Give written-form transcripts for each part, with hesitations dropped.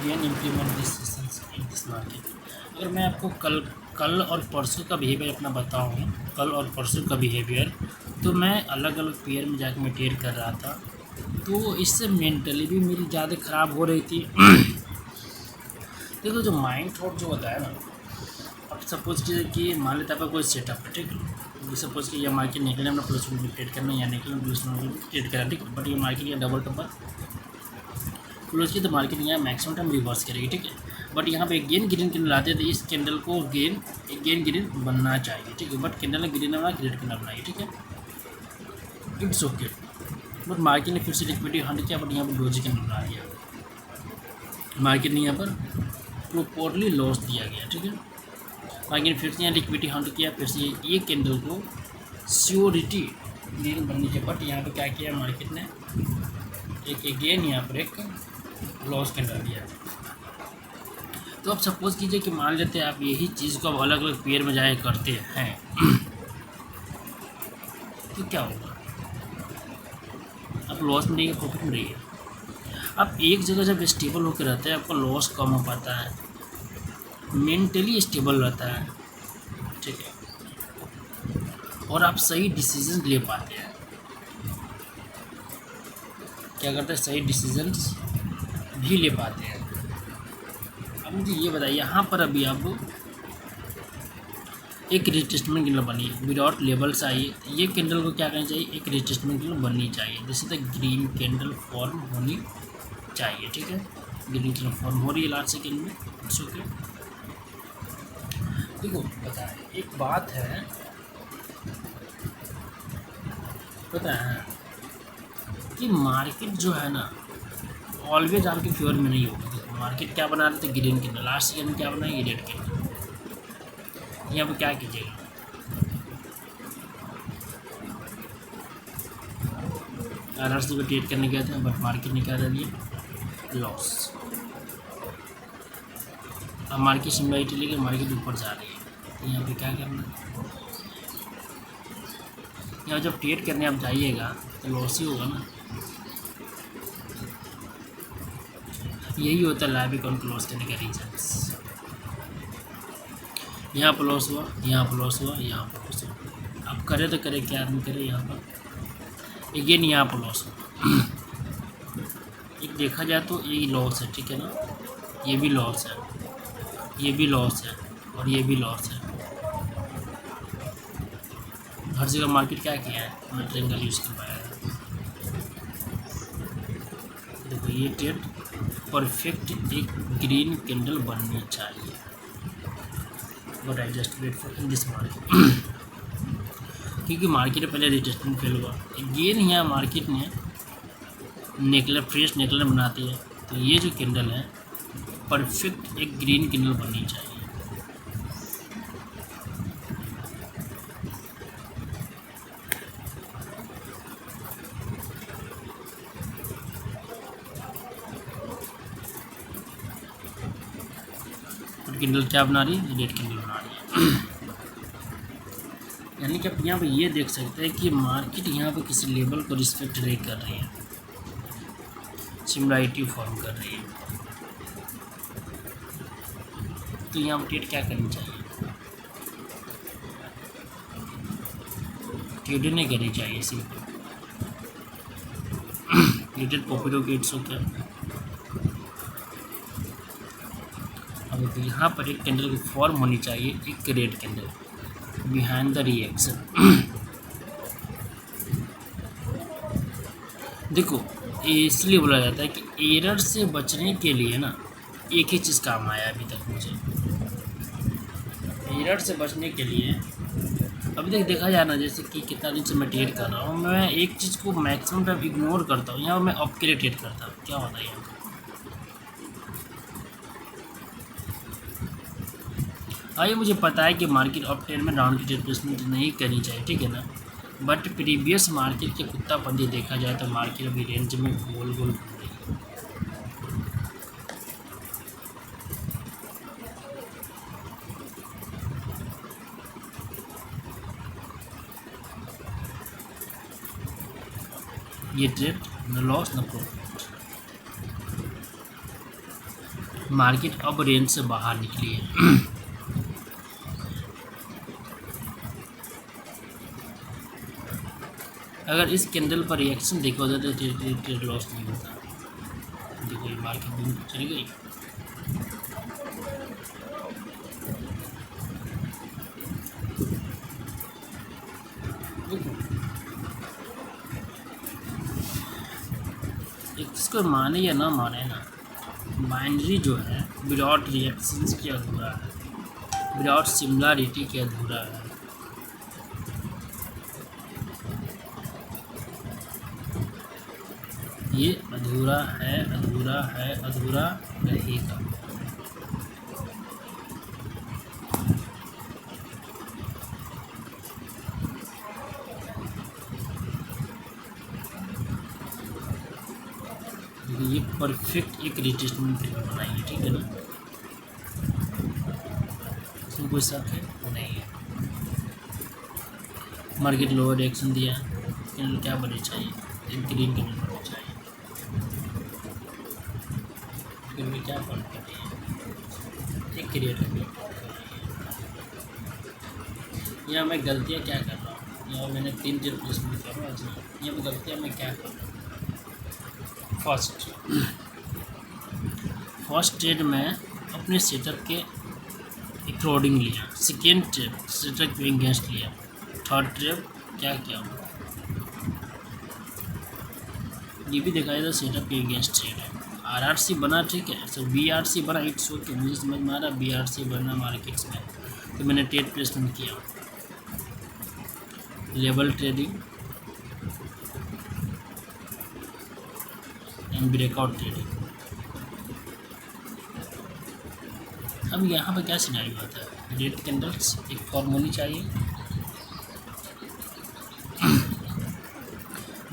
Gain implement this sessions in this market. अगर मैं आपको कल कल और परसों का बिहेवियर अपना बताऊँ, कल और परसों का बिहेवियर, तो मैं अलग अलग पेयर में जाकर मैं ट्रेड कर रहा था, तो इससे मेंटली भी मेरी ज़्यादा ख़राब हो रही थी। देखो जो माइंड थॉट जो होता है ना, अब सपोज कीजिए कि मान लेते आपका कोई सेटअप है, ठीक है, सपोज कि यह मार्केट निकले अपना प्लस वन ट्रेड करना या निकले प्लस वन ट्रेड करना, ठीक है, बट ये मार्केट या डबल टपर क्लोज की तो मार्केट यहाँ मैक्सिमम टाइम रिवर्स करेगी, ठीक है, बट यहाँ पे गेन ग्रीन कैंडल आते हैं तो इस कैंडल को गेन ग्रीन बनना चाहिए, ठीक है, बट कैंडल ग्रीन बना ग्रेड कैंडल बनाइए, ठीक है, इट्स ओके। बट मार्केट ने फिर से लिक्विडिटी हंड किया, बट यहाँ पर डोजी कैंडल बना दिया, मार्केट ने यहाँ पर प्रॉपरली लॉस दिया गया, ठीक है, मार्केट फिर से यहाँ लिक्विडिटी हंड किया, फिर से ये कैंडल को श्योरिटी ग्रीन बनने के, बट यहाँ पर क्या किया मार्केट ने, एक अगेन यहाँ पर एक लॉस कैंडल दिया। तो अब सपोज कीजिए कि मान लेते हैं आप यही चीज़ को अब अलग अलग पेयर में जाए करते हैं तो क्या होगा, आप लॉस में रहिए प्रॉफिट में रहिए। आप एक जगह जब स्टेबल होकर रहते हैं आपका लॉस कम हो पाता है, मेंटली स्टेबल रहता है, ठीक है, और आप सही डिसीजन ले पाते हैं। क्या करते हैं, सही डिसीजंस भी ले पाते हैं। अब मुझे ये बताइए, यहाँ पर अभी आप एक रिटेस्टमेंट कैंडल बनी है, विदाउट लेवल्स आई है, ये कैंडल को क्या करना चाहिए, एक रिटेस्टमेंट कैंडल बननी चाहिए, जैसे तक ग्रीन कैंडल फॉर्म होनी चाहिए, ठीक है, ग्रीन कैंडल फॉर्म हो रही है लास्ट सेकेंड में, इट्स ओके। देखो पता है एक बात है, पता है कि मार्केट जो है ना ऑलवेज आपके फेवर में नहीं होगी। देखो मार्केट क्या बना रहे थे, ग्रीन कैंडल, लास्ट सेकेंड में क्या बनाएगी, रेड कैंडल। यहाँ पर क्या कीजिएगा, RRC पे ट्रेड करने गए थे, बट मार्केट ने क्या कर दिया, लॉस। अब मार्केट सिमिलरिटी लेकर मार्केट ऊपर जा रही है, तो यहाँ पे क्या करना, यहाँ जब ट्रेड करने आप जाइएगा तो लॉस ही होगा ना। यही होता है लाइव अकाउंट क्लोज करने का रीजन्स। यहाँ पर लॉस हुआ, यहाँ पर लॉस हुआ, यहाँ पर लॉस हुआ, अब करे तो करे क्या आदमी करे, यहाँ पर अगेन यहाँ पर लॉस हुआ। एक देखा जाए तो ये लॉस है, ठीक है ना, ये भी लॉस है, ये भी लॉस है, और ये भी लॉस है। हर जगह मार्केट क्या किया है, मैं ट्रेंगल यूज़ कर पाया है। देखो ये ट्रेड परफेक्ट एक ग्रीन कैंडल बननी चाहिए, but I just wait for in this market, क्योंकि मार्केट पहले रिटेस्टमेंट फेल हुआ, अगेन यहाँ मार्केट ने नेकलर फ्रेश नेकलर बनाती है, तो ये जो कैंडल है परफेक्ट एक ग्रीन कैंडल बननी चाहिए। कैंडल क्या बना रही है, रेड कैंडल बना रही है। यानी कि आप यहाँ पे ये देख सकते हैं कि मार्केट यहाँ पे किसी लेवल को रिस्पेक्ट नहीं कर रही है, सिमिलरिटी फॉर्म कर रही है, तो यहाँ पर ट्रेड क्या करनी चाहिए, ट्रेड नहीं करनी चाहिए, सिंपल ट्रेडेड प्रॉफिट हो गया, इट्स ओके। अब तो यहाँ पर एक कैंडल की फॉर्म होनी चाहिए, एक red candle behind the reaction. देखो इसलिए बोला जाता है कि एरर से बचने के लिए ना एक ही चीज़ काम आया अभी तक मुझे, एरर से बचने के लिए अभी तक देखा जाए ना, जैसे कि कितना दिन से मैं ट्रेड कर रहा हूँ, मैं एक चीज़ को मैक्सिमम टाइम इग्नोर करता हूँ, यहाँ मैं अप के लिए ट्रेड करता हूँ। क्या होता है यहाँ, ये मुझे पता है कि मार्केट अप ट्रेंड में डाउन की रिप्लेसमेंट नहीं करनी चाहिए, ठीक है ना, बट प्रीवियस मार्केट के कुत्तापंती देखा जाए तो मार्केट अभी रेंज में गोल गोल घूम रही है। ये ट्रेड न लॉस न प्रॉफिट, मार्केट अब रेंज से बाहर निकली है। अगर इस कैंडल पर रिएक्शन देखा होता तो ट्रेड लॉस नहीं होता। देखो ये मार्केट दूर चली गई। इसको माने या ना माने ना, बाइनरी जो है विदाउट रिएक्शंस के अधूरा है, विदाउट सिमिलरिटी के अधूरा है। ये अधूरा है, अधूरा है, अधूरा रहेगा। ये परफेक्ट एक रिटेस्टमेंट फिगर बनाई है, ठीक है ना, इसमें कोई शक है नहीं है। मार्केट लोअर रिएक्शन दिया है, कैंडल क्या बननी चाहिए, एक ग्रीन कैंडल बननी चाहिए। फिर क्या पॉइंट करती है, एक क्रिएट करनी। यहाँ मैं गलतियाँ क्या कर रहा हूँ, यहाँ मैंने 3 ट्रेड प्लेसमेंट कर रहा हूँ। यहाँ पर गलतियाँ मैं क्या कर रहा हूँ, फर्स्ट ट्रेड में अपने सेटअप के अकॉर्डिंग लिया, सेकेंड ट्रेड सेटअप के अगेंस्ट लिया, थर्ड ट्रेड क्या किया, ये भी दिखाई था सेटअप के अगेंस्ट ट्रेड है। आरआरसी बना, ठीक है, तो बीआरसी बना, इट्स ओके, मुझे समझ में आ रहा बीआरसी बना मार्केट्स में, तो मैंने ट्रेड प्लेसमेंट किया, level trading and breakout trading. अब यहाँ पर क्या सिनेरियो आता है, रेड कैंडल्स एक फॉर्म होनी चाहिए,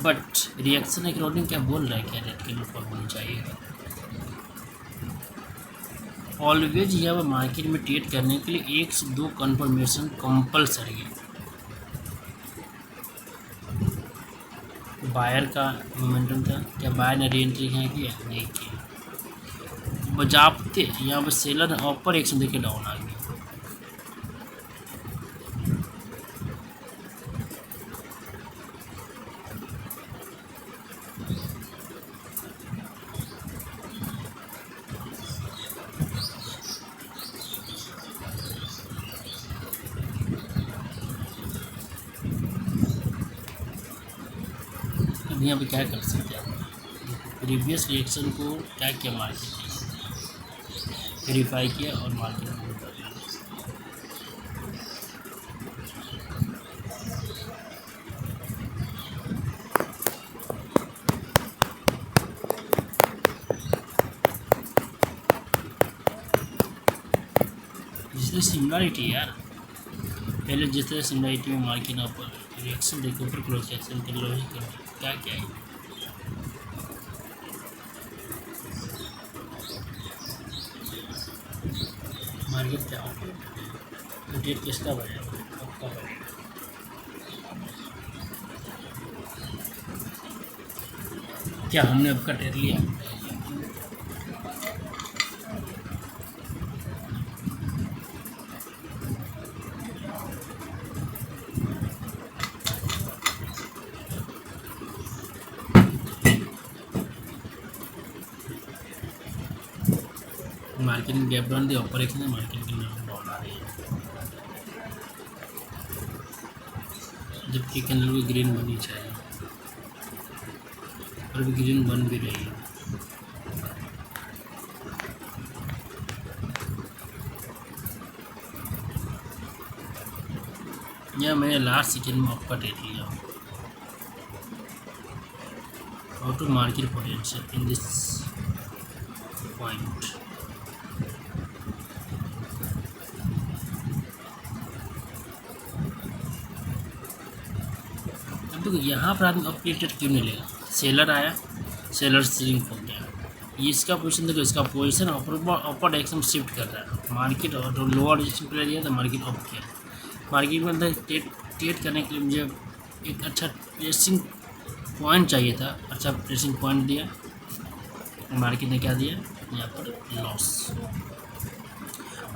बट रिएक्शन अकॉर्डिंग क्या बोल रहा है, क्या रेड कैंडल फॉर्म होनी चाहिए। ऑलवेज यहाँ पर मार्केट में ट्रेड करने के लिए 1 से 2 कन्फर्मेशन कंपलसरी है। बायर का मोमेंटम था, क्या बायर ने री एंट्री है किया, नहीं किया, बजाते यहाँ पर सेलर अपर एक्शन देके डाउन आ गया। अब यहाँ पे क्या कर सकते हैं, प्रीवियस रिएक्शन को क्या किया मार्केट ने, वेरीफाई किया और मार्केट में कर दिया। जिससे सिमिलरिटी यार, पहले जिस तरह सिमिलरिटी में मार्केट ऊपर रिएक्शन देखे ऊपर क्लोज रिएक्शन कर लो, क्या क्या है, मार्केट क्या तो डेट किसका बढ़ेगा, कब का बढ़ेगा। क्या हमने अब का ट्रेड लिया, मार्केट में गैप डाउन दिया, ऊपर एक्शन है, मार्केट की डाउन आ रही है, जबकि कैंडल भी ग्रीन बननी चाहिए और भी ग्रीन बन भी रही है। यह मैंने लास्ट सेकेंड में आपका ट्रेड लिया, how to market potential in this point. तो यहाँ पर आदमी अपडेटेड क्यों नहीं लेगा, सेलर आया, सेलर सिंक हो गया, ये इसका पोजीशन देखो, इसका पोजीशन अपर डायरेक्शन शिफ्ट कर रहा है, मार्केट और लोअर डायरेक्शन पे लिया तो मार्केट अप किया। मार्केट में अंदर ट्रेड करने के लिए मुझे एक अच्छा प्रेसिंग पॉइंट चाहिए था, अच्छा प्रेसिंग पॉइंट दिया, मार्केट ने क्या दिया, यहाँ पर loss.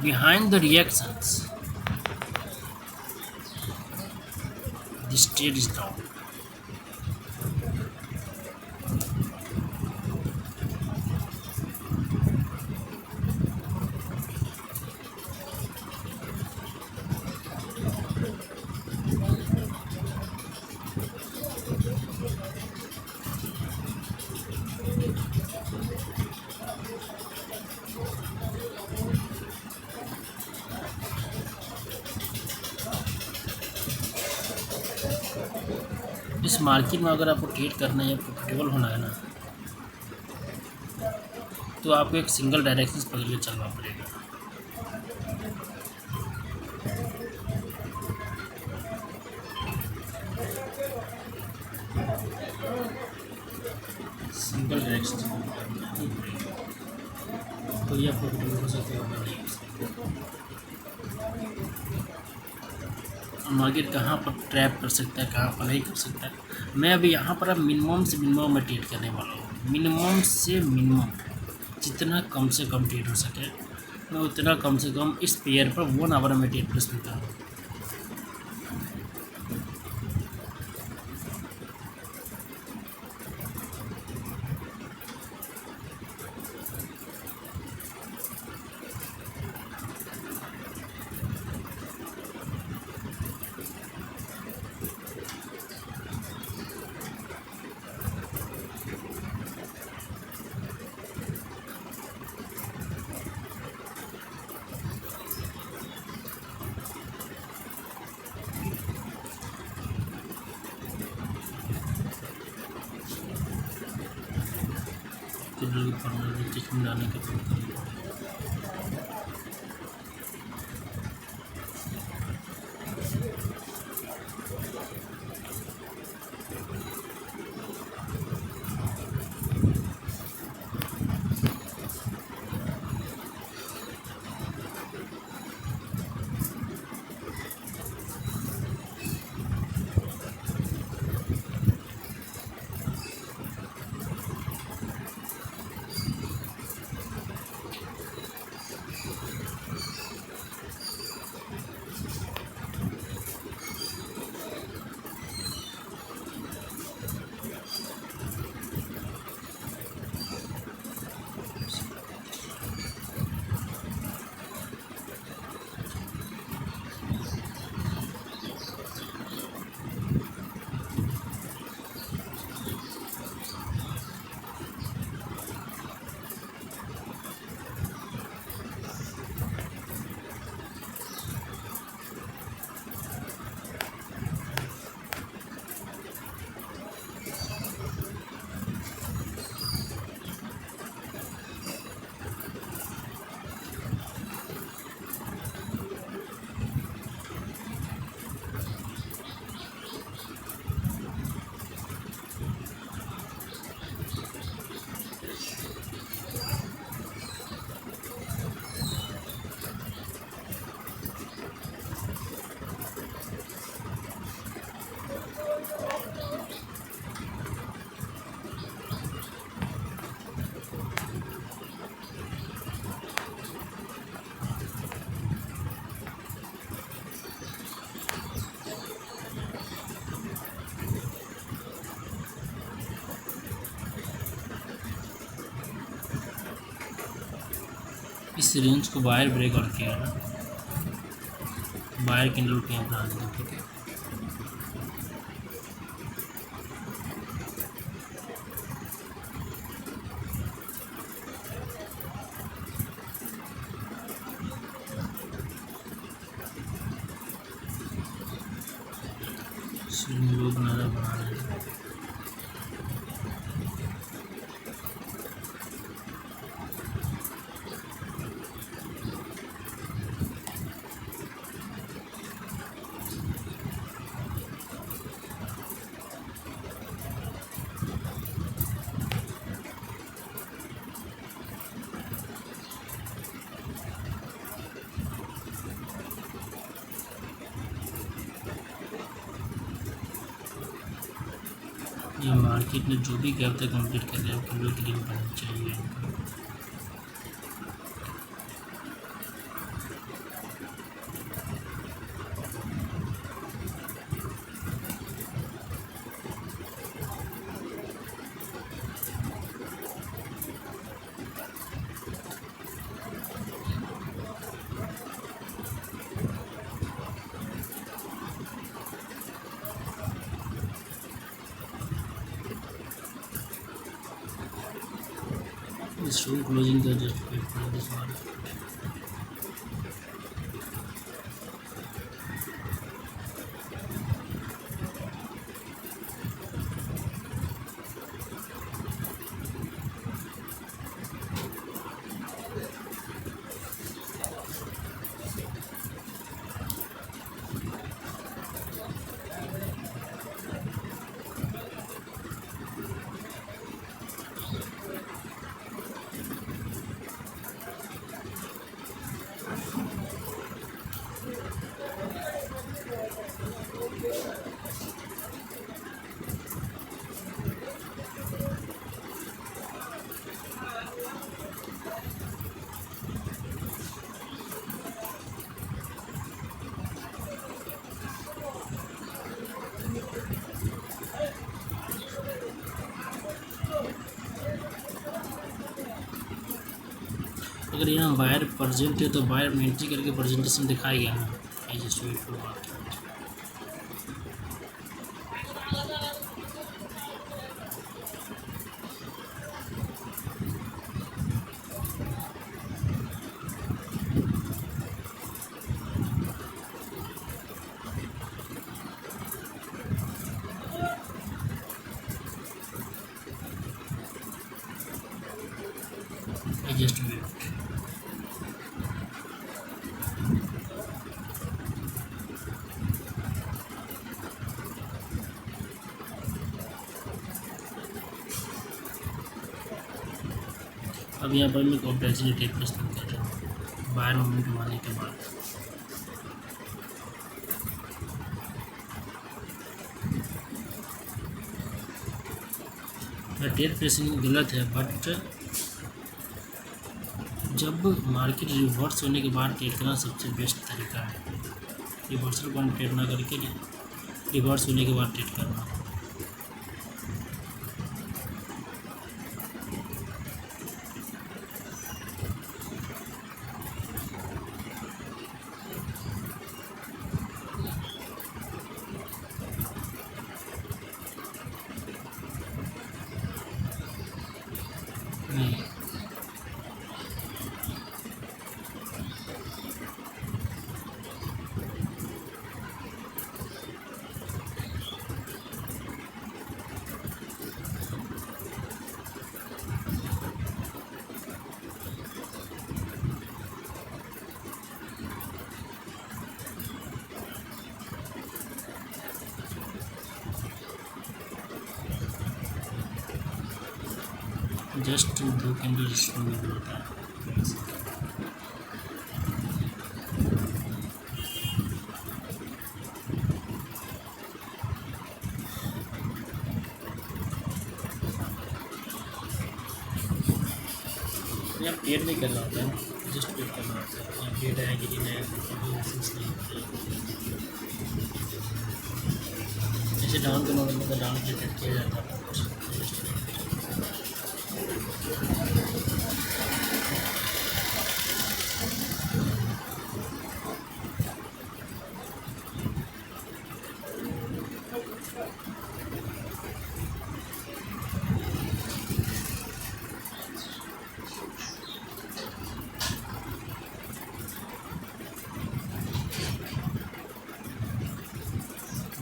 Behind the reactions this trade is down. इस मार्केट में अगर आपको ट्रेड करना है या प्रॉफिटेबल होना है ना, तो आपको एक सिंगल डायरेक्शन पकड़ के चलना पड़ेगा। सिंगल डायरेक्शन तो ये प्रॉफिटेबल हो सकते हो। मार्केट कहाँ पर ट्रैप कर सकता है, कहाँ पर नहीं कर सकता है। मैं अभी यहाँ पर अब मिनिमम से मिनिमम में ट्रेड करने वाला हूँ। मिनिमम से मिनिमम जितना कम से कम ट्रेड हो सके मैं उतना कम से कम इस पेयर पर 1 आवर में ट्रेड कर सकता हूँ। लाने के इस रेंज को बायर ब्रेक आउट किया है, बायर कैंडल के यहाँ बना देंगे। ठीक है, लोग बना रहे हैं। ये मार्केट में जो भी गैप तक कंप्लीट कर रहे हैं कैंडल ग्रीन बननी चाहिए। soon closing the just wait for this market. अगर यहाँ बायर प्रजेंट है तो बायर में एंट्री करके प्रेजेंटेशन दिखाएगा ना। I just wait for market. I just wait. अब यहाँ पर मैं अपॉर्चुनिटी प्रस्तुत कर रहा हूँ बायर मोमेंटम आने के बाद। ट्रेड प्रेसिंग गलत है, बट जब मार्केट रिवर्स होने के बाद ट्रेड करना सबसे बेस्ट तरीका है। रिवर्सल को ट्रेड ना करके रिवर्स होने के बाद ट्रेड करना। नहीं, जस्ट 2 कैंडल स्लो में होता है। यहाँ ट्रेड नहीं करना होता है, जस्ट वेट करना होता है। यहाँ ट्रेड है कि नहीं है, जैसे डाउन के मॉडल में तो डाउन से ट्रेड किया जाता है।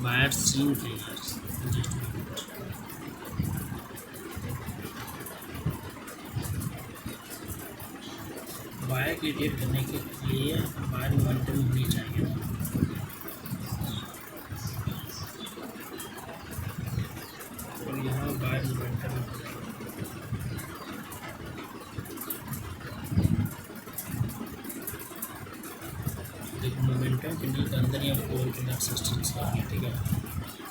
बायर सीन के यार जस्ट वेट। बायर की ट्रेड करने के लिए बायर मोमेंटम होनी चाहिए। और यहाँ बायर मोमेंटम देखो, मोमेंटम कैंडल के अंदर यहाँ 4 कैंडल सस्टेंस आएंगे, ठीक है।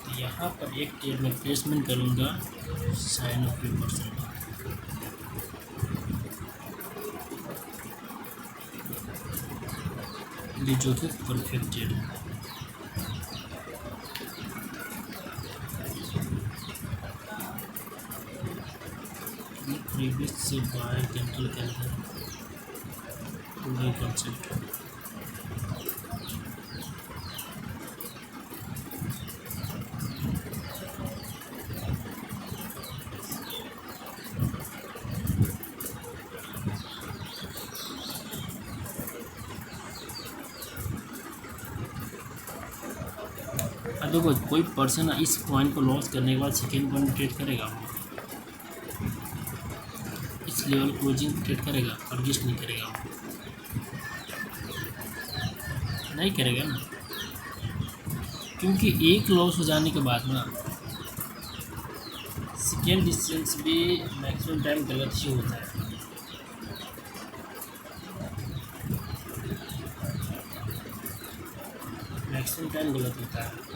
तो यहाँ पर एक ट्रेड में प्लेसमेंट करूँगा साइन ऑफ रिवर्सल। ये जो कि परफेक्ट ट्रेड है। प्रीवियस से बाय कैंडल के अंदर पूरा कॉन्सेप्ट अब देखो कोई पर्सन इस पॉइंट को लॉस करने के बाद सेकेंड पॉइंट ट्रेड करेगा, इस लेवल क्लोजिंग ट्रेड करेगा, एडजस्ट नहीं करेगा, नहीं करेगा ना, क्योंकि एक लॉस हो जाने के बाद ना सेकेंड डिस्टेंस भी मैक्सिमम टाइम गलत ही होता है। मैक्सिमम टाइम गलत होता है।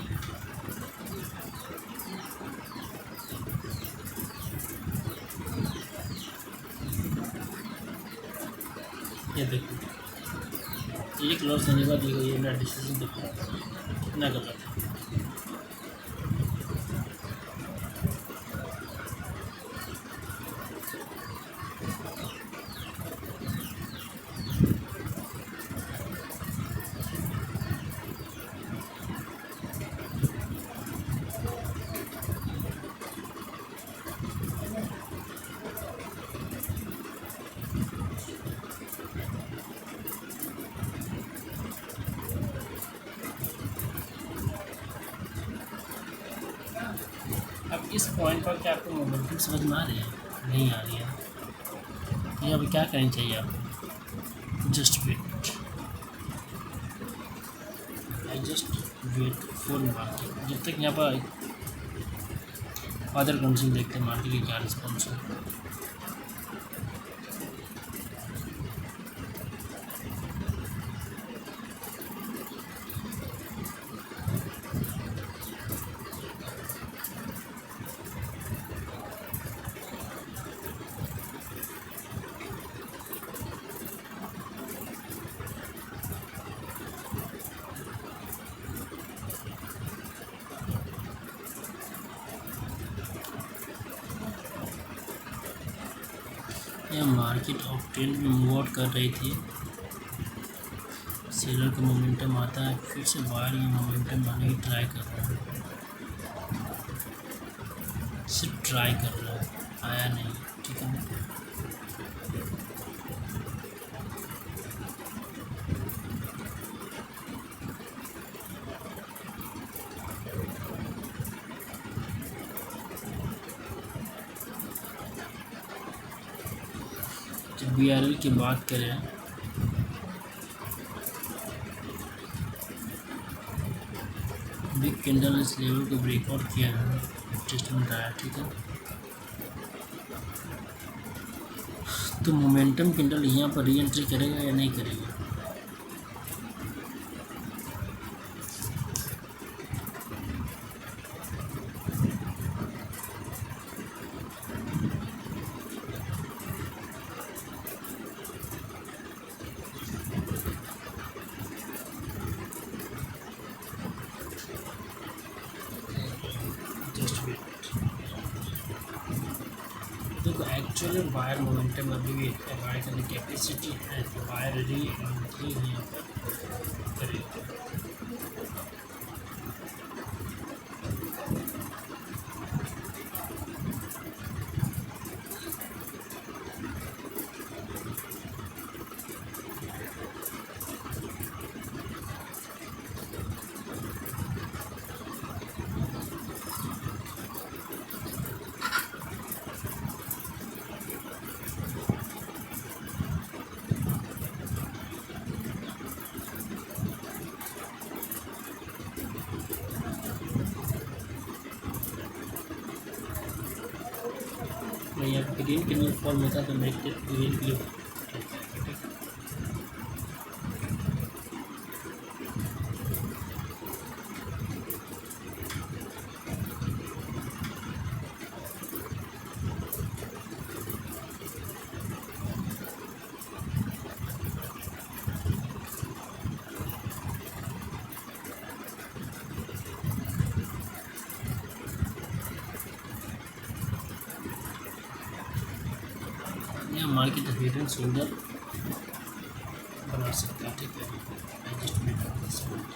ये देखो एक लॉस होने के बाद ये मेरा डिसीजन देखो कितना गलत है। अब इस पॉइंट पर क्या आपको मोमेंटम समझ में आ रही है? नहीं आ रही है। ये अभी क्या करना चाहिए आपको? Just wait, I just wait for market. जब तक यहाँ पर अदर कंडीशन देखते हैं मार्केट की क्या रिस्पॉन्स है। यह मार्केट ऑफ ट्रेंड में मूव आउट कर रही थी, सेलर का मोमेंटम आता है, फिर से बायर में मोमेंटम आने की ट्राई कर रहा है, सिर्फ ट्राई कर रहा है, आया नहीं। ठीक है ना, जब BRL की बात करें बिग कैंडल इस लेवल को ब्रेकआउट किया है, एडजस्टमेंट आया। ठीक है, तो मोमेंटम कैंडल यहाँ पर री एंट्री करेगा या नहीं करेगा? Just wait. देखो एक्चुअली बायर मोमेंटम अभी भी बाय करने की कैपेसिटी है, तो बायर री एंट्री यहाँ पर करेगा। मैं यहाँ पर ग्रीन के लिए फॉर्म होता तो मैं ग्रीन के लिए मार्केट हेड एंड शोल्डर बना सकता है। ठीक है, एडजस्टमेंट कर सकते हैं।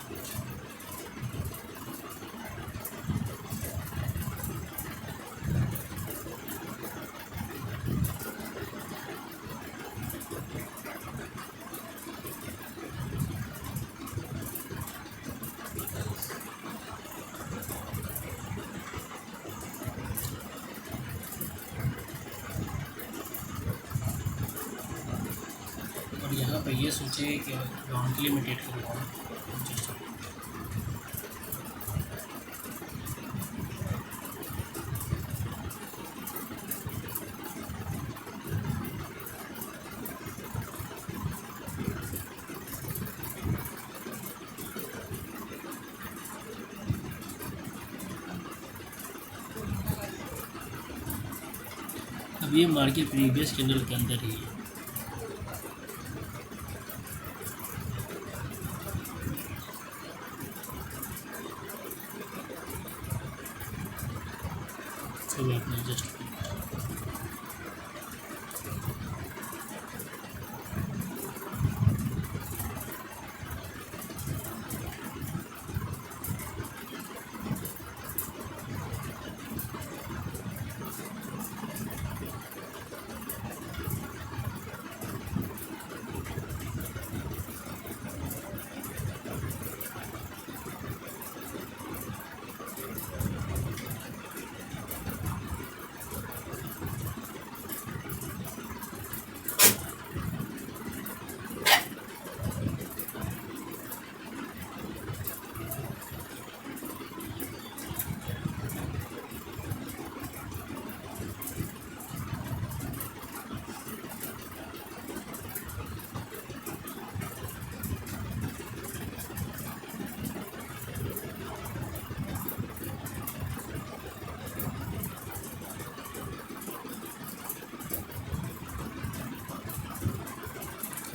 आप ये सोचिए कि ग्राउंड के लिए मैं ट्रेड कर रहा हूँ। अब ये मार्केट प्रीवियस कैंडल के अंदर ही है। सब आपने एडजस्ट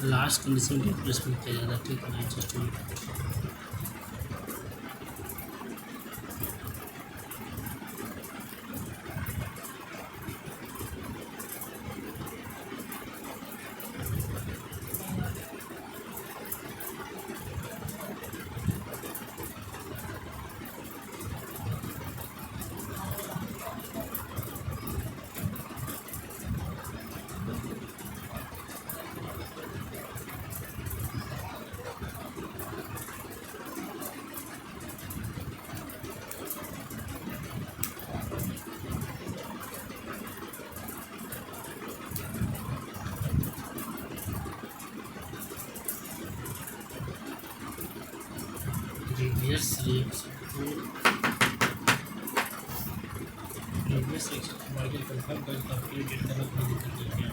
लास्ट कंडीशन रिप्लेसमेंट किया जाता है। ठीक है, एडजस्ट हो गया। प्रीवियस सेक्शन मार्केट कंफर्म कर कैलकुलेट करना कोई दिक्कत नहीं है।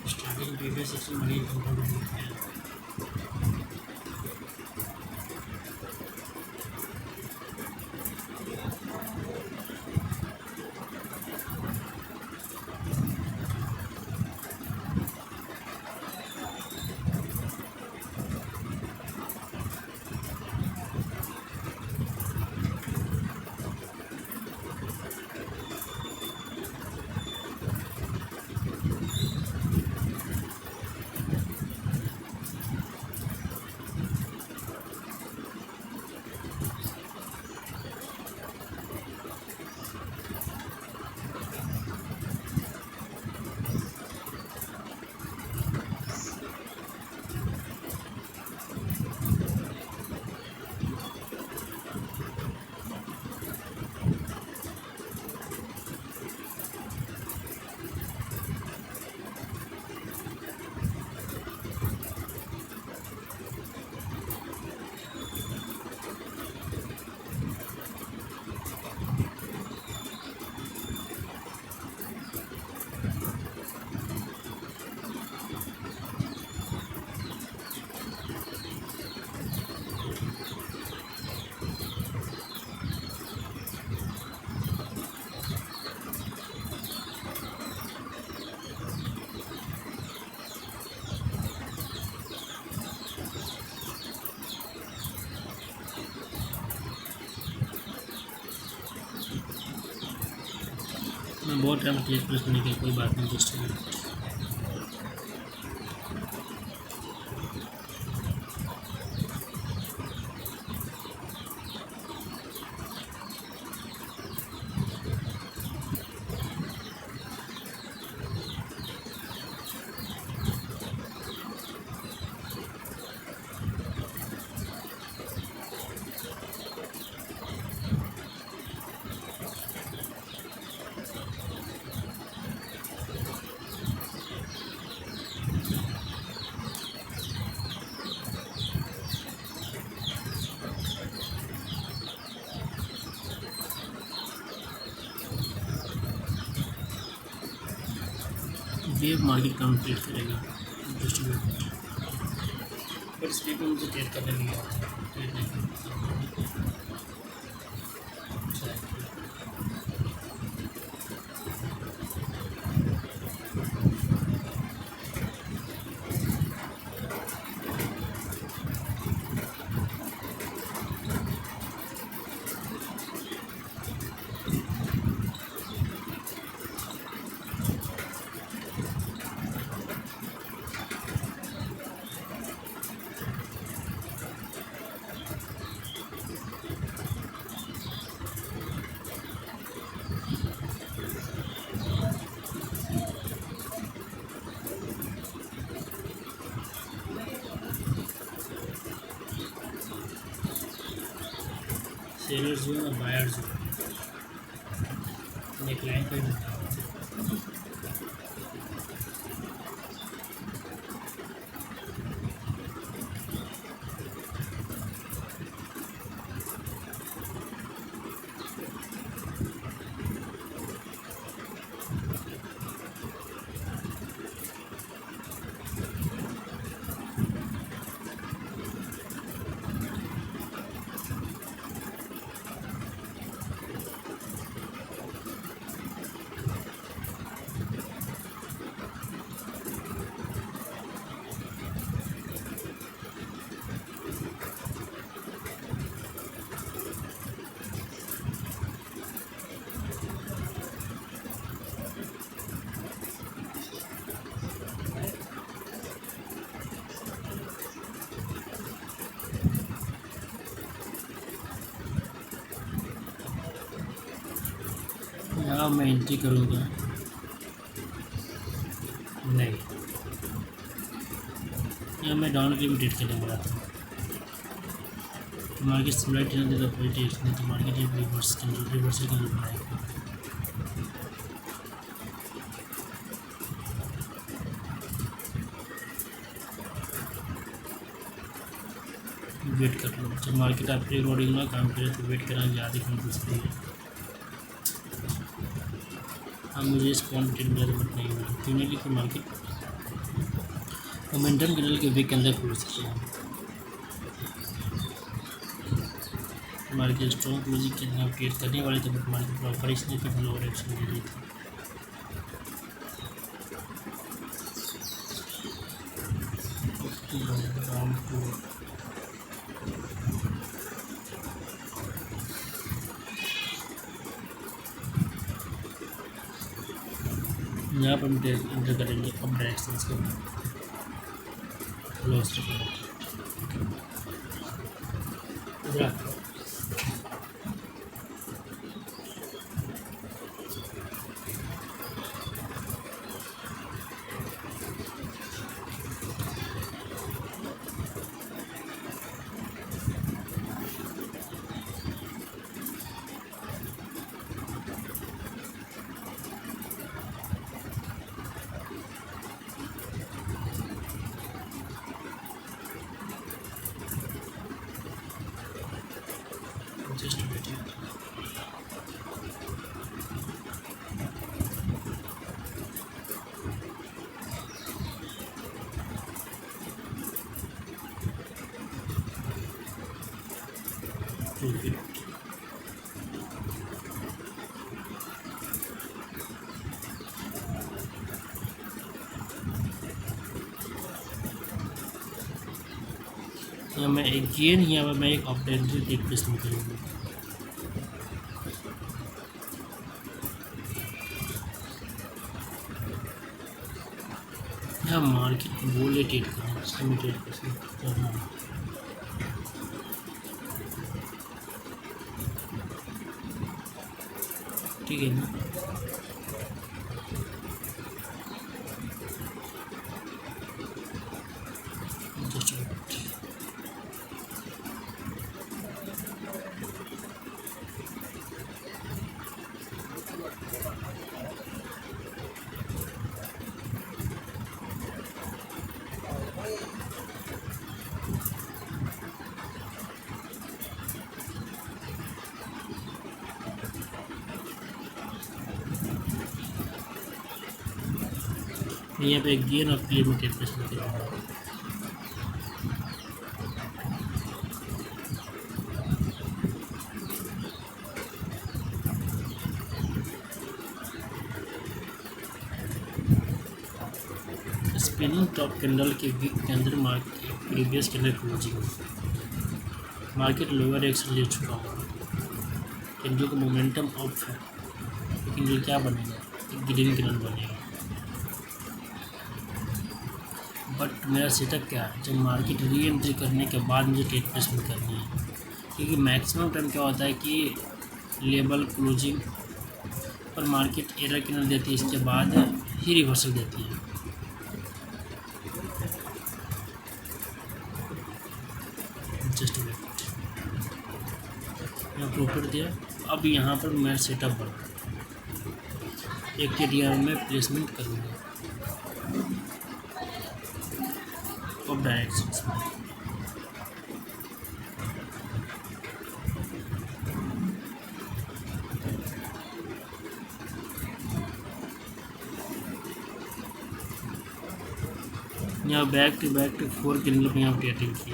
Starting previous section market confirm नहीं है। मैं बहुत टाइम क्लिक प्रेस करने की कोई बात नहीं, जस्ट वेव मार्केट कंप्लीट करेगा डिस्ट्रीब्यूट, पर इस वीक में मुझे ट्रेड करने नहीं आता, ट्रेड नहीं करता। सेलर जो है बायर जो एक लाइन पर मिलता है। यहाँ मैं एंट्री करूँगा नहीं, यहाँ मैं डाउन के भी ट्रेड करने वाला था। मार्केट सिमिलर ट्रेड देता कोई ट्रेड नहीं, तो मार्केट एक रिवर्स कैंडल बनाएगा। वेट कर लो, जब मार्केट आपके अकॉर्डिंग ना काम करे तो वेट करना ज़्यादा कंपल्सरी है। हाँ, मुझे इस पॉइंट ट्रेड में ज़्यादा मत नहीं मिला, क्योंकि कि मार्केट मोमेंटम कैंडल के वीक के अंदर खुल सकते हैं। मार्केट स्ट्रॉन्ग म्यूजिक के अंदर ट्रेड करने वाले थे, बट मार्केट प्रॉपर इसने फिर लोअर एक्शन दे दी थी। यहाँ पर हम इंटर करेंगे अब डायरेक्शंस के लॉस जस्ट वेट। तो मैं अगेन यहाँ पर मैं एक अपडेट एक प्रश्न करूँगा। यहाँ मार्केट बोले ट्रेड करना, इसलिए मैं ट्रेड कर रहा हूँ। ठीक है ना, जस्ट मैं यहाँ पे एक गेन और क्लियर में ट्रेड प्लेसमेंट करूँगा। स्पिनिंग टॉप कैंडल के वीक के अंदर market previous candle closing market lower action ले चुका हुआ। कैंडल का मोमेंटम अप है, कैंडल क्या बनेगा, एक ग्रीन कैंडल बनेगा। बट मेरा सेटअप क्या है, जब मार्केट री एंट्री करने के बाद मुझे ट्रेड प्लेसमेंट करनी है, क्योंकि मैक्सिमम टाइम क्या होता है कि लेवल क्लोजिंग पर मार्केट एरर कैंडल देती है, इसके बाद ही रिवर्सल देती है। जस्ट वेट, यहाँ प्रॉफिट दिया। अब यहाँ पर मैं सेटअप बना एक एरिया में प्लेसमेंट करूँगा अब डायरेक्शंस में। यहाँ बैक टू 4 कैंडल में यहाँ ट्रेडिंग की।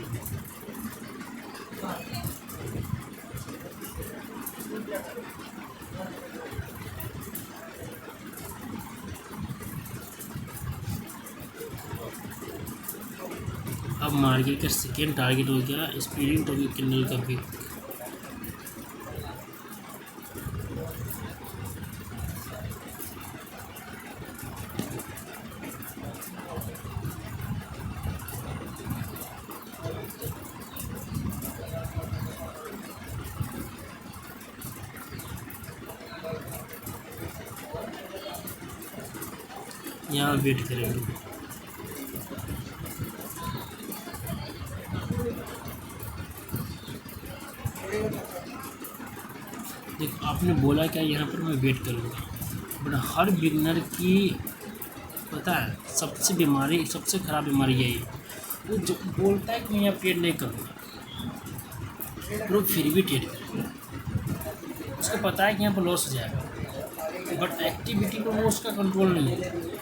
अब मार्केट का सेकेंड टारगेट हो गया स्पिनिंग टॉप कैंडल का वीक। यहाँ वेट करेंगे। देख आपने बोला क्या, यहाँ पर मैं वेट करूँगा, बट हर बिगनर की पता है सबसे ख़राब बीमारी यही है, वो जो बोलता है कि मैं यहाँ ट्रेड नहीं करूँगा, तो फिर भी ट्रेड करेगा। उसको पता है कि यहाँ पर लॉस हो जाएगा, बट एक्टिविटी पर वो उसका कंट्रोल नहीं है।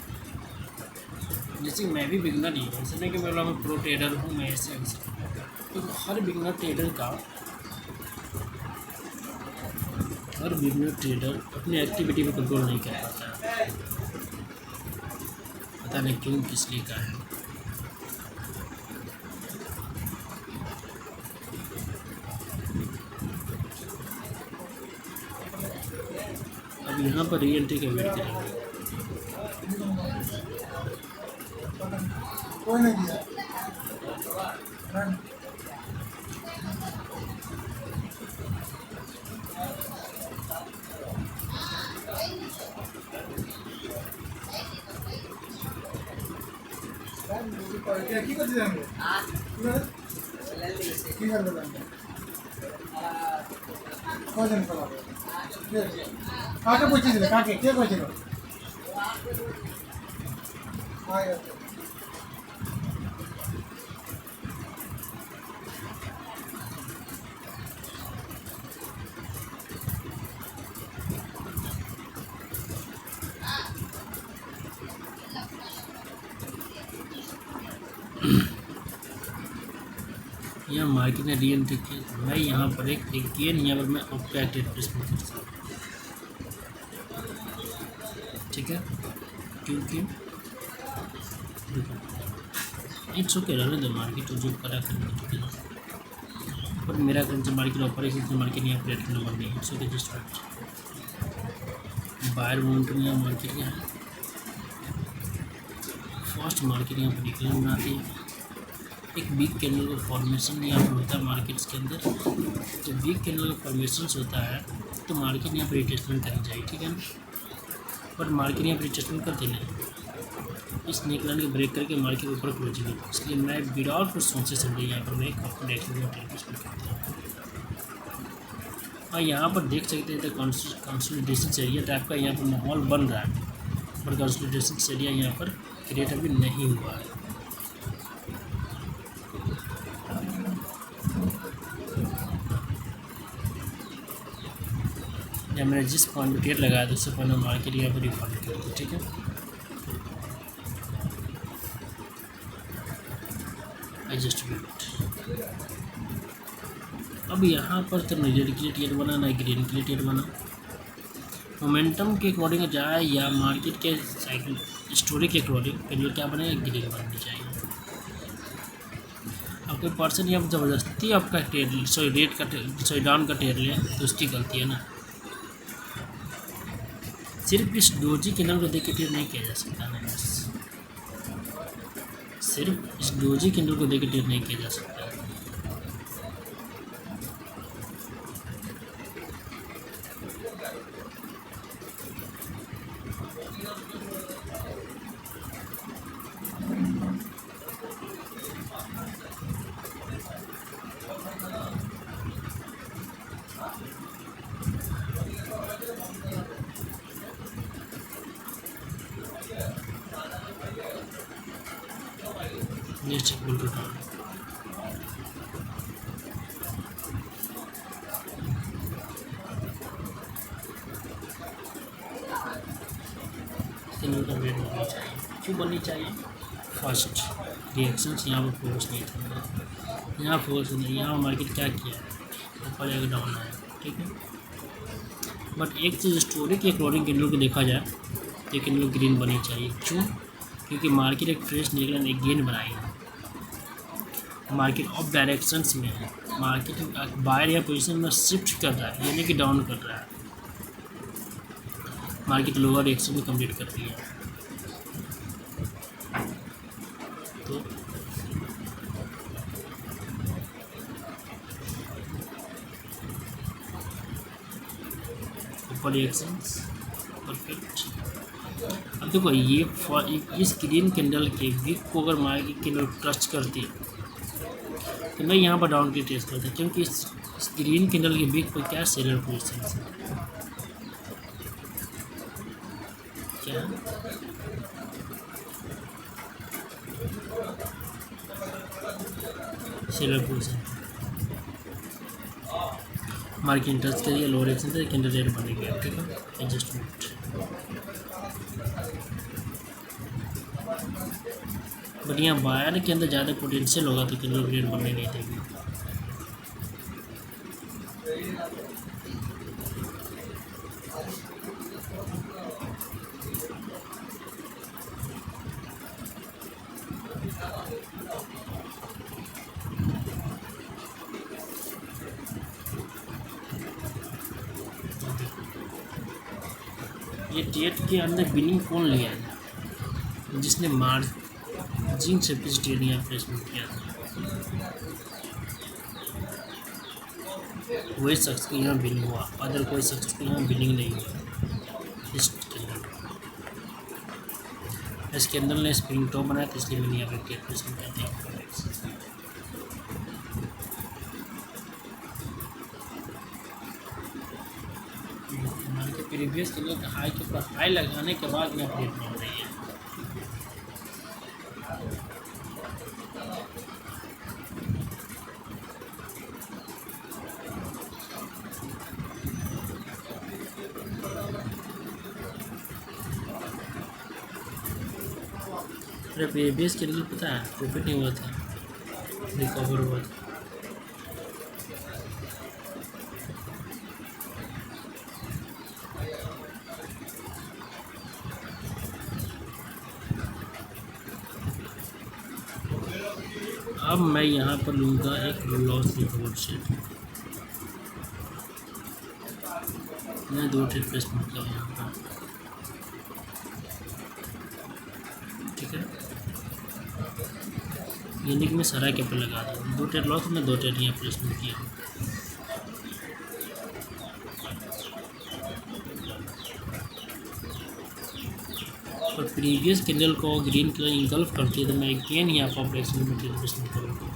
जैसे मैं भी बिगनर ही हूँ, ऐसा नहीं कि मैं प्रो ट्रेडर हूँ, मैं ऐसे तो हर बिगनर ट्रेडर अपनी एक्टिविटी पे कंट्रोल नहीं कर पाता है, पता नहीं क्यों, किस लिए का है। अब यहाँ पर री एंट्री का वेट करेंगे। কাকে পৌঁছেছিল, কাকে কে করেছিল? यहाँ मार्केट ने री एंट्री की, मैं यहाँ पर एक गेन यहाँ पर मैं ऑपरेटेड प्लेसमेंट कर सकता हूँ, ठीक है, क्योंकि इट्स ओके रहने दो, मार्केट तो जो करा करने ठीक है, पर मेरा कौन सा मार्केट ऑपरेशन से मार्केट यहाँ प्लेट का नंबर नहीं, it's okay, just wait. Buyer momentum यहाँ मार्केट यहाँ फर्स्ट मार्केट यहाँ पर डिक्लाइन बनाती है। एक वीक कैंडल का फॉर्मेशन यहाँ पर होता है मार्केट्स के अंदर, जब वीक कैंडल का फॉर्मेशन होता है तो मार्केट यहाँ पर रिटेस्टमेंट करनी चाहिए, ठीक है ना, पर मार्केट यहाँ पर रिटेस्टमेंट करते नहीं, इस नेकलाइन को ब्रेक करके मार्केट ऊपर क्लोजिंग है, इसलिए मैं विदाउट कुछ सोचे समझे यहाँ पर मैं एक अपने रिटेस्टमेंट करता हूँ। और यहाँ पर देख सकते हैं तो कंसोलिडेशन एरिया टाइप का यहाँ पर माहौल बन रहा है, पर कंसोलिडेशन एरिया यहाँ पर क्रिएट अभी नहीं हुआ है। या मैंने जिस पॉइंट पर ट्रेड लगाया था उससे पहले मार्केट यहाँ पर रिफंड कर दिया, ठीक है। एडजस्टमेंट। अब यहाँ पर तो रेड के लिए टियर बना ना ग्रीन के लिए टियर बना। मोमेंटम के अकॉर्डिंग जाए या मार्केट के साइकिल स्टोरी के अकॉर्डिंग कैंडल क्या बनेगा, ग्रीन बननी चाहिए। अब कोई पर्सन यहाँ ज़बरदस्ती आपका टेयर रेट का डाउन का टेयर ले तो उसकी गलती है ना। सिर्फ इस डोजी कैंडल को देख के टेयर नहीं किया जा सकता ना, बस सिर्फ इस डोजी कैंडल को देख के टेयर नहीं किया जा सकता। नीचे बिल्कुल डाउन। कैंडल का वेट बननी चाहिए, क्यों बननी चाहिए? फर्स्ट रिएक्शंस यहाँ पर फोकस नहीं था, यहाँ फोकस नहीं, यहाँ मार्केट क्या किया है, ऊपर जाकर डाउन आया, ठीक है। बट एक चीज़ स्टोरी के अकॉर्डिंग कैंडल को देखा जाए तो कैंडल ग्रीन बननी चाहिए। क्यों? क्योंकि मार्केट एक फ्रेश निकलन एक गेन बनाई है, मार्केट ऑफ डायरेक्शंस में है, मार्केट बायर या पोजीशन में शिफ्ट कर रहा है, यानी कि डाउन कर रहा है, मार्केट लोअर रिएक्शन में कंप्लीट कर रही है। तो ऊपर रिएक्शंस परफेक्ट। अब देखो ये इस ग्रीन कैंडल के वीक को अगर मार्केट कैंडल टच करती है तो मैं यहाँ पर डाउन की टेस्ट करता, क्योंकि इस ग्रीन कैंडल के वीक पर क्या सेलर पोजीशन है, क्या सेलर पोजीशन, मार्केट टच करिए लोअर एक्शन से कैंडल रेट बनेगी, ठीक है। एडजस्टमेंट बट यहाँ बायर के अंदर ज़्यादा पोटेंशियल होगा तो कैंडल रेट बनने नहीं देगी। ये डेट के अंदर बिलिंग कौन लिया है, जिसने मार्जिन से पिछ डेट यहाँ प्लेसमेंट किया था, वही शख्स को यहाँ बिलिंग हुआ, अदर कोई शख्स को यहाँ बिलिंग नहीं हुआ। इस कैंडल ने स्प्रिंग टॉप बनाया तो इसलिए मैंने यहाँ पे प्लेसमेंट किया था। प्रीवियस के लिए हाई के ऊपर हाई लगाने के बाद में अपडेट मिल रही है। अरे प्रीवियस के लिए पता है प्रॉफिट नहीं हुआ था, रिकवर हुआ था। अब मैं यहाँ पर लूँगा एक लॉस रिकवर से, मैं 2 ट्रेड प्लेसमेंट का यहाँ पर, ठीक है। यानी कि मैं सराय के पे लगा दूँ, 2 ट्रेड लॉस में 2 ट्रेड यहाँ प्लेसमेंट किया। और प्रीवियस कैंडल को ग्रीन कलर इंगल्फ करती है तो मैं अगेन यहाँ पर ऑपरेशन में प्लेसमेंट करूँगा।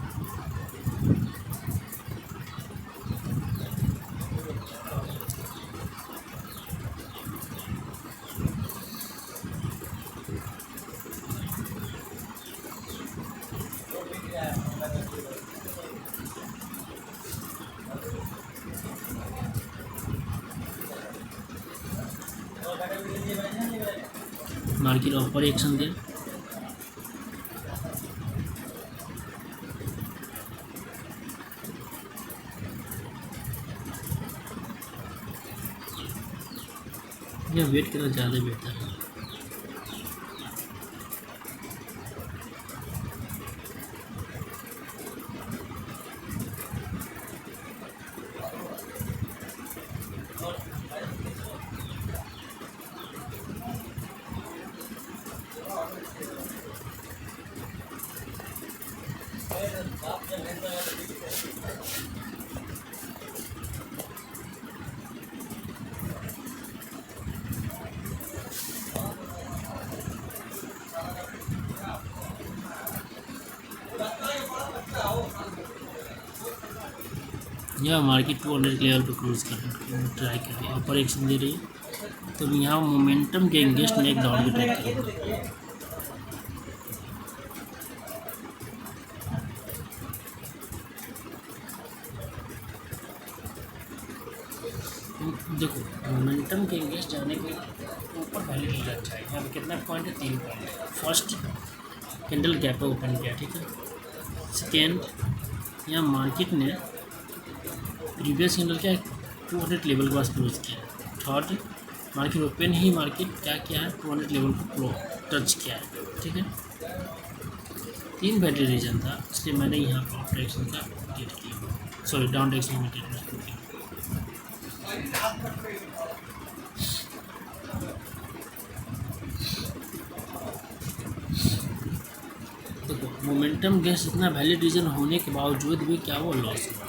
मार्केट ऊपर एक्शन दे, ये वेट करना ज़्यादा बेहतर है। यह मार्केट 200 के लेवल पर क्लोज कर ट्राई कर रही है, ऊपर एक्शन दे रही है। तो यहाँ मोमेंटम के अगेंस्ट में एक डाउन की ट्राई करेंगे। देखो मोमेंटम के अगेंस्ट जाने के ऊपर पहले ही अच्छा है। यहाँ पे कितना पॉइंट है? 3 पॉइंट। फर्स्ट कैंडल गैप पे ओपन किया, ठीक है। सेकेंड, यहाँ मार्केट ने प्रीवियस कैंडल क्या 200 लेवल के पास क्लोज किया। थर्ड, मार्केट ओपन ही मार्केट क्या किया है 200 लेवल को टच किया है, ठीक है। 3 वैल्यू रीजन था, इसलिए मैंने यहाँ पर अप डायरेक्शन का ट्रेड किया, सॉरी डाउन डायरेक्शन में ट्रेड किया। देखो मोमेंटम गैस इतना वैलिड रीजन होने के बावजूद भी क्या वो लॉस हुआ।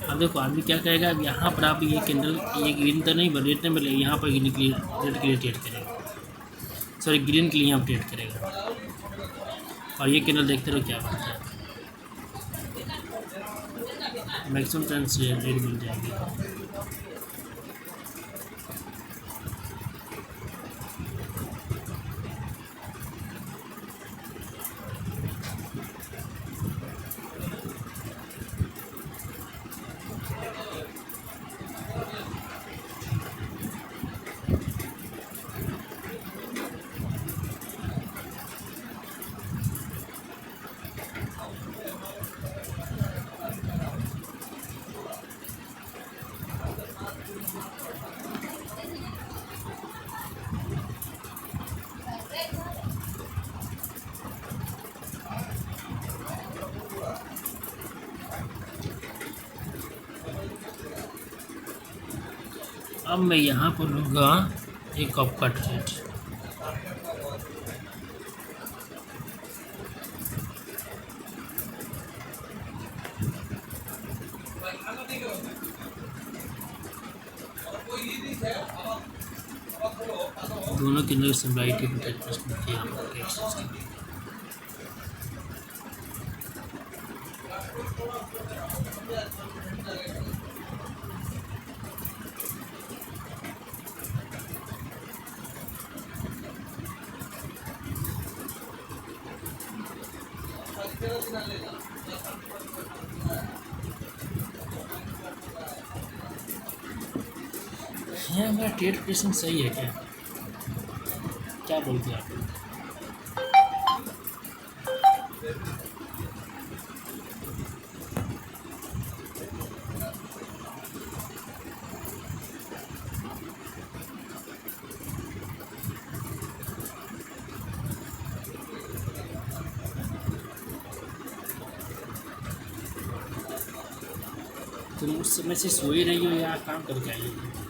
अब देखो आदमी क्या करेगा, अब यहाँ पर आप ये कैंडल ये ग्रीन तो नहीं रेड नहीं मिलेगा, यहाँ पर रेड के लिए ट्रेड करेगा, सॉरी ग्रीन के लिए यहाँ ट्रेड करेगा। और ये कैंडल देखते रहो क्या बनता है, मैक्सिमम चांस रेड मिल जाएगी। अब मैं यहाँ पर लूँगा एक कप का ट्रेड। दोनों के अंदर सिमिलरिटी को 10% किया। यहाँ मेरा ट्रेड प्लेसमेंट सही है क्या बोलते हैं आप? तुम उस समय से सोई रही हो या काम करके आई हो?